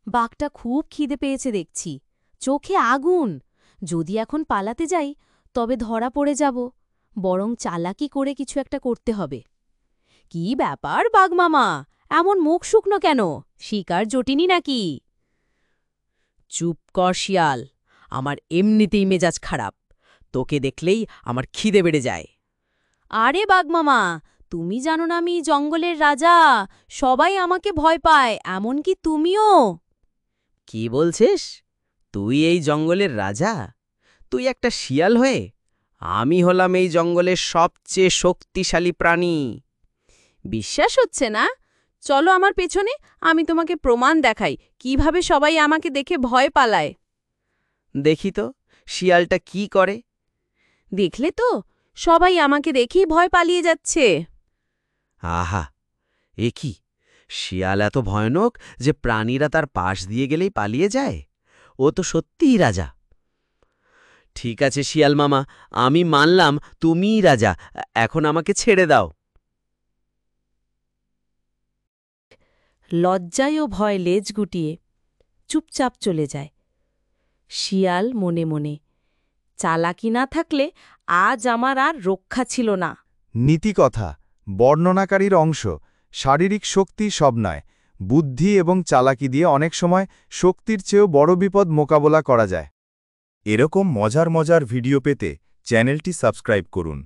বাঘটা খুব খিদে পেয়েছে দেখছি, চোখে আগুন। যদি এখন পালাতে যাই তবে ধরা পড়ে যাব, বরং চালাকি করে কিছু একটা করতে হবে। কি ব্যাপার বাঘমামা, এমন মুখ শুকনো কেন? শিকার জটিনি নাকি? চুপ কর শিয়াল, আমার এমনিতেই মেজাজ খারাপ। তোকে দেখলেই আমার খিদে বেড়ে যায়। আরে বাঘমামা, তুমি জানো না আমি জঙ্গলের রাজা, সবাই আমাকে ভয় পায়, এমনকি তুমিও। কি বলছিস? তুই এই জঙ্গলের রাজা? তুই একটা শিয়াল হয়ে? আমি হলাম এই জঙ্গলের সবচেয়ে শক্তিশালী প্রাণী। বিশ্বাস হচ্ছে না? চলো আমার পেছনে, আমি তোমাকে প্রমাণ দেখাই কিভাবে সবাই আমাকে দেখে ভয় পালায়। দেখি তো শিয়ালটা কি করে। দেখলে তো, সবাই আমাকে দেখেই ভয় পালিয়ে যাচ্ছে। আহা, এ কি! শিয়াল এত ভয়ানক যে প্রাণীরা তার পাশ দিয়ে গেলেই পালিয়ে যায়? ও তো সত্যিই রাজা। ঠিক আছে শিয়াল মামা, আমি মানলাম তুমিই রাজা। এখন আমাকে ছেড়ে দাও। লজ্জায় ও ভয় লেজ গুটিয়ে চুপচাপ চলে যায়। শিয়াল মনে মনে, চালাকি না থাকলে আজ আমার আর রক্ষা ছিল না। নীতিকথা, বর্ণনাকারীর অংশ। শারীরিক শক্তি সব নয়, বুদ্ধি এবং চালাকি দিয়ে অনেক সময় শক্তির চেয়েও বড় বিপদ মোকাবেলা করা যায়। এরকম মজার মজার ভিডিও পেতে চ্যানেলটি সাবস্ক্রাইব করুন।